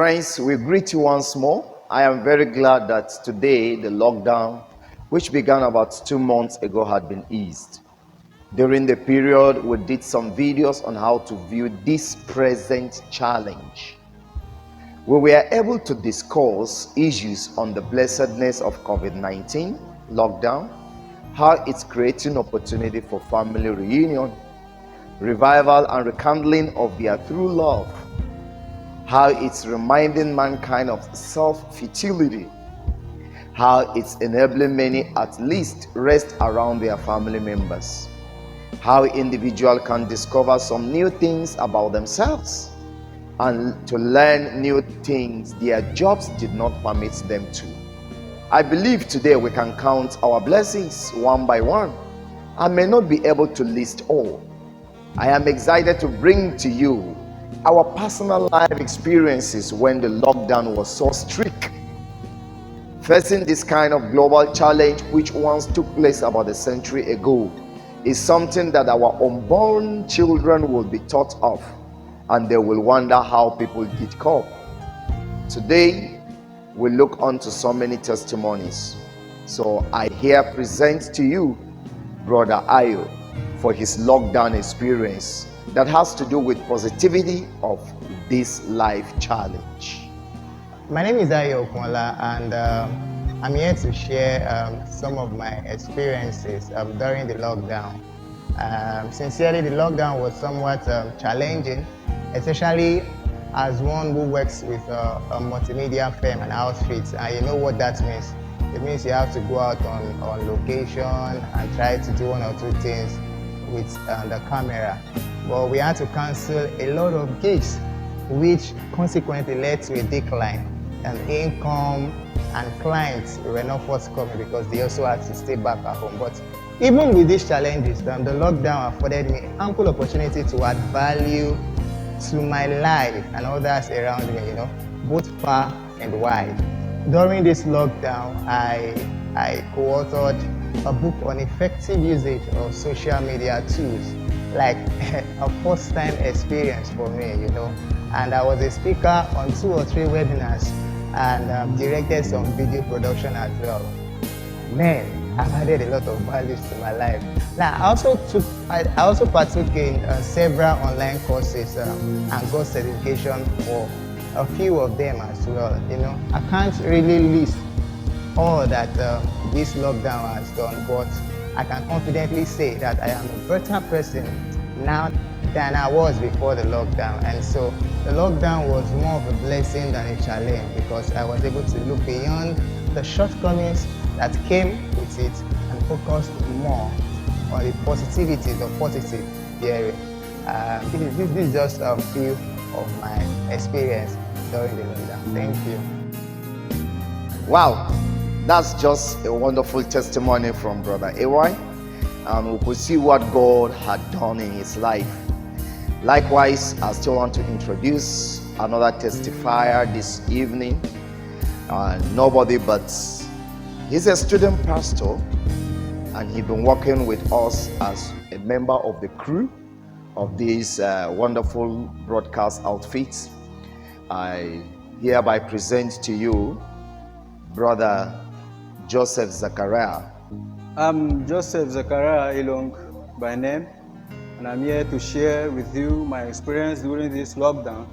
Friends, we greet you once more. I am very glad that today the lockdown, which began about 2 months ago, had been eased. During the period, we did some videos on how to view this present challenge. We were able to discuss issues on the blessedness of COVID-19 lockdown, how it's creating opportunity for family reunion, revival and rekindling of their true love, how it's reminding mankind of self-futility, how it's enabling many at least rest around their family members, how individual can discover some new things about themselves and to learn new things their jobs did not permit them to. I believe today we can count our blessings one by one. I may not be able to list all. I am excited to bring to you our personal life experiences when the lockdown was so strict. Facing this kind of global challenge, which once took place about a century ago, is something that our unborn children will be taught of, and they will wonder how people did cope. Today, we look onto so many testimonies. So I here present to you Brother Ayo for his lockdown experience that has to do with positivity of this life challenge. My name is Ayo Okunla, and I'm here to share some of my experiences during the lockdown. Sincerely, the lockdown was somewhat challenging, especially as one who works with a multimedia firm and outfits, and you know what that means. It means you have to go out on location and try to do one or two things with the camera. But we had to cancel a lot of gigs, which consequently led to a decline in income, and clients were not forthcoming because they also had to stay back at home. But even with these challenges, the lockdown afforded me ample opportunity to add value to my life and others around me, both far and wide. During this lockdown, I co-authored a book on effective usage of social media tools, like a first-time experience for me, And I was a speaker on 2 or 3 webinars and directed some video production as well. Man, I've added a lot of values to my life. Now, I also partook in several online courses and got certification for a few of them as well. I can't really list all that this lockdown has done, but I can confidently say that I am a better person now than I was before the lockdown. And so the lockdown was more of a blessing than a challenge, because I was able to look beyond the shortcomings that came with it and focused more on the positivity, the positive therein. This is just a few of my experience during the lockdown. Thank you. Wow, that's just a wonderful testimony from Brother AY, and we could see what God had done in his life. Likewise, I still want to introduce another testifier this evening. Nobody but he's a student pastor, and he's been working with us as a member of the crew of these wonderful broadcast outfits. I hereby present to you Brother Joseph Zachariah. I'm Joseph Zachariah Ilong by name, and I'm here to share with you my experience during this lockdown.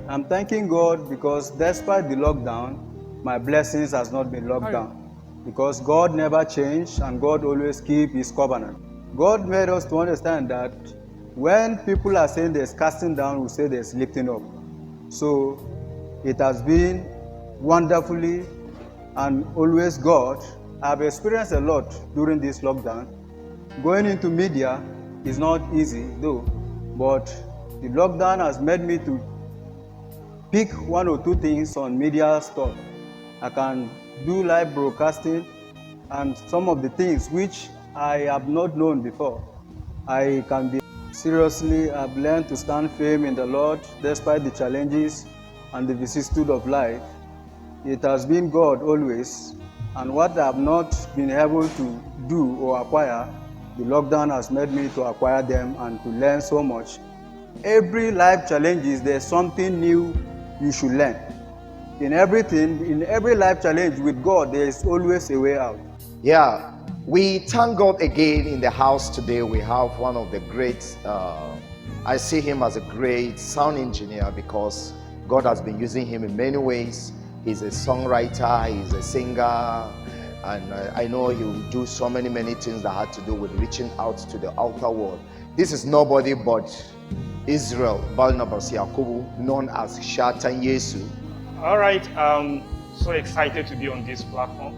I'm thanking God because despite the lockdown, my blessings has not been locked down, because God never changed and God always keep his covenant. God made us to understand that when people are saying there's casting down, we say there's lifting up. So it has been wonderfully and always God. I've experienced a lot during this lockdown. Going into media is not easy though, but the lockdown has made me to pick 1 or 2 things on media stuff. I can do live broadcasting and some of the things which I have not known before. I can be seriously, I've learned to stand firm in the Lord despite the challenges and the vicissitude of life. It has been God always, and what I have not been able to do or acquire, the lockdown has made me to acquire them and to learn so much. Every life challenges, there's something new you should learn. in everything, in every life challenge with God, there is always a way out. Yeah, we thank God again in the house today. We have one of the great, I see him as a great sound engineer because God has been using him in many ways. He's a songwriter, he's a singer, and I know he will do so many things that had to do with reaching out to the outer world. This is nobody but Israel Barnabas Yakubu, known as Shatan Yesu. All right, so excited to be on this platform,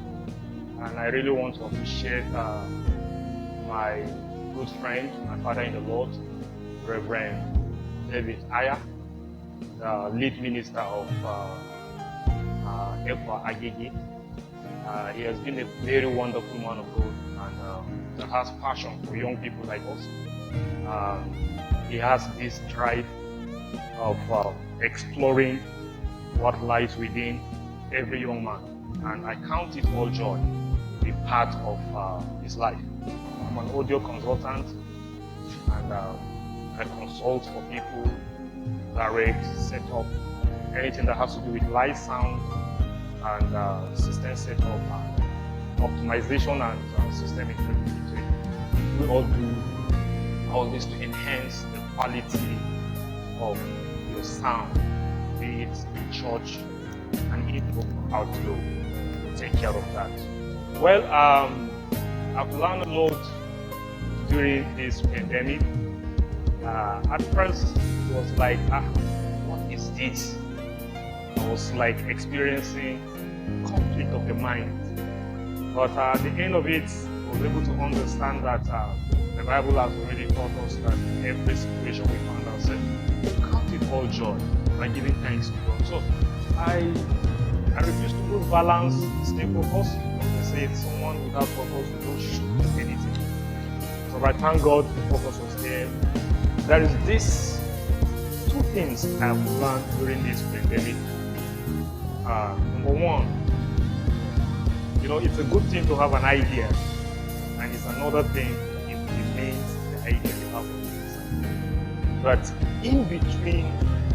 and I really want to appreciate my good friend, my father in the Lord, Reverend David Aya, the lead minister of Ekwa Agege. He has been a very wonderful man of God and that has passion for young people like us. He has this drive of exploring what lies within every young man, and I count it all joy to be part of his life. I'm an audio consultant, and I consult for people, direct, set up, anything that has to do with live sound and system setup, optimization and system integrity. We all do all this to enhance the quality of your sound, be it in church and in how to take care of that. Well, I've learned a lot during this pandemic. At first, it was like, what is this? I was like experiencing conflict of the mind. But at the end of it, I was able to understand that the Bible has already taught us that in every situation we find ourselves, count it all joy by giving thanks to God. So I refuse to lose balance, stay focused. They say someone without focus will not shoot anything. So I thank God the focus was there. There is this two things I have learned during this pandemic. Number one, it's a good thing to have an idea, and it's another thing to implement the idea you have on the inside. But in between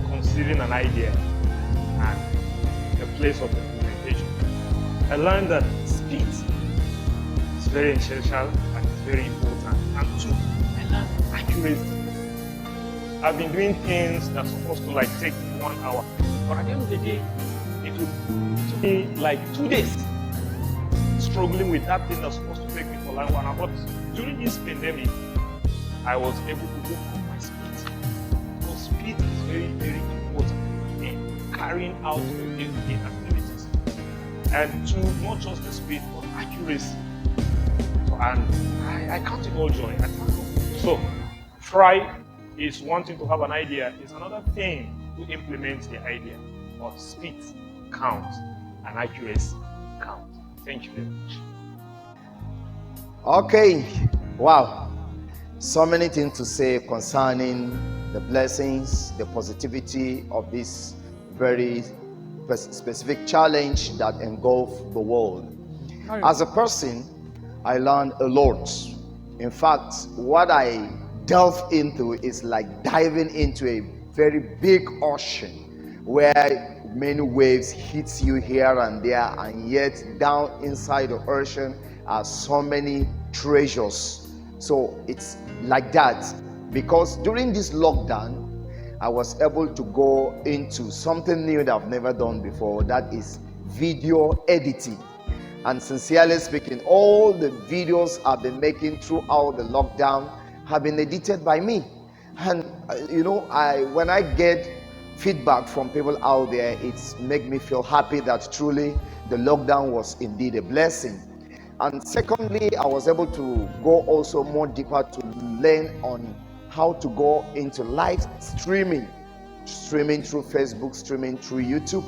conceiving an idea and the place of implementation, I learned that speed is very essential and it's very important. And two, I learned accuracy. I've been doing things that's supposed to take 1 hour, but at the end of the day, it would be like 2 days struggling with that thing that's supposed to take me for 1 hour. But during this pandemic, I was able to work on my speed. Because speed is very important in carrying out your day-to-day activities. And two, not just the speed, but accuracy. So, and I count it all joy. So, try is wanting to have an idea, is another thing to implement the idea. But speed counts and accuracy counts. Thank you very much. Okay, wow. So many things to say concerning the blessings, the positivity of this very specific challenge that engulfs the world. As a person, I learned a lot. In fact, what I delve into is like diving into a very big ocean where many waves hits you here and there, and yet down inside the ocean are so many treasures. So it's like that because during this lockdown I was able to go into something new that I've never done before, that is video editing. And sincerely speaking, all the videos I've been making throughout the lockdown have been edited by me. And when I get feedback from people out there, it's make me feel happy that truly the lockdown was indeed a blessing. And secondly, I was able to go also more deeper to learn on how to go into live streaming through Facebook, streaming through YouTube,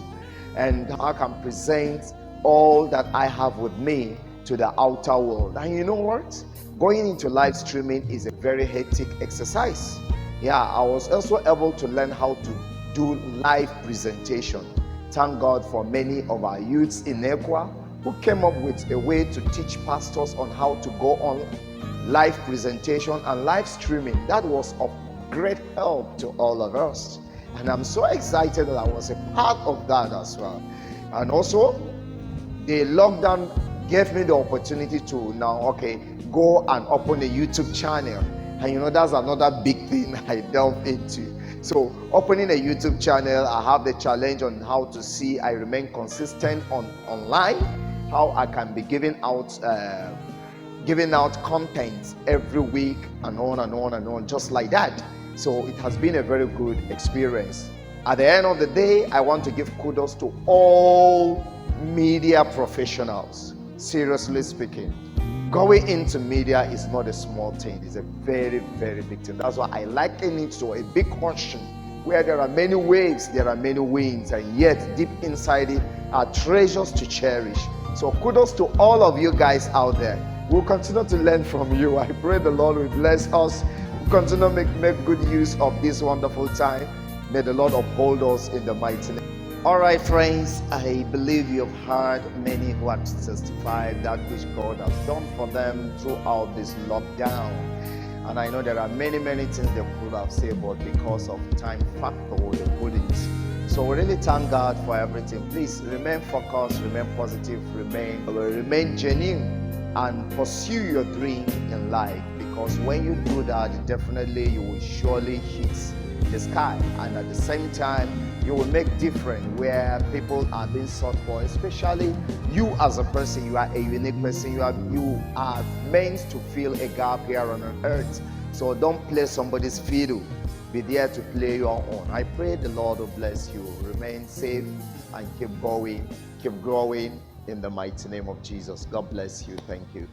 and how I can present all that I have with me to the outer world. And you know what? Going into live streaming is a very hectic exercise. Yeah, I was also able to learn how to do live presentation. Thank God for many of our youths in Ekwa who came up with a way to teach pastors on how to go on live presentation and live streaming. That was of great help to all of us. And I'm so excited that I was a part of that as well. And also, the lockdown gave me the opportunity to now, go and open a YouTube channel. And that's another big thing I delve into. So opening a YouTube channel, I have the challenge on how to see I remain consistent online, how I can be giving out content every week, and on and on and on, just like that. So it has been a very good experience. At the end of the day, I want to give kudos to all media professionals. Seriously speaking, going into media is not a small thing. It's a very, very big thing. That's why I liken it to a big ocean where there are many waves, there are many winds, and yet deep inside it are treasures to cherish. So kudos to all of you guys out there. We'll continue to learn from you. I pray the Lord will bless us. We'll continue to make good use of this wonderful time. May the Lord uphold us in the mighty name. All right, friends, I believe you have heard many who have testified that which God has done for them throughout this lockdown. And I know there are many, many things they could have said, but because of time factor, they couldn't. So we really thank God for everything. Please remain focused, remain positive, remain genuine, and pursue your dream in life. Because when you do that, definitely you will surely hit the sky, and at the same time you will make difference where people are being sought for. Especially you as a person, you are a unique person. You are meant to fill a gap here on earth. So don't play somebody's fiddle. Be there to play your own. I pray the Lord will bless you. Remain safe and keep going, keep growing in the mighty name of Jesus. God bless you. Thank you.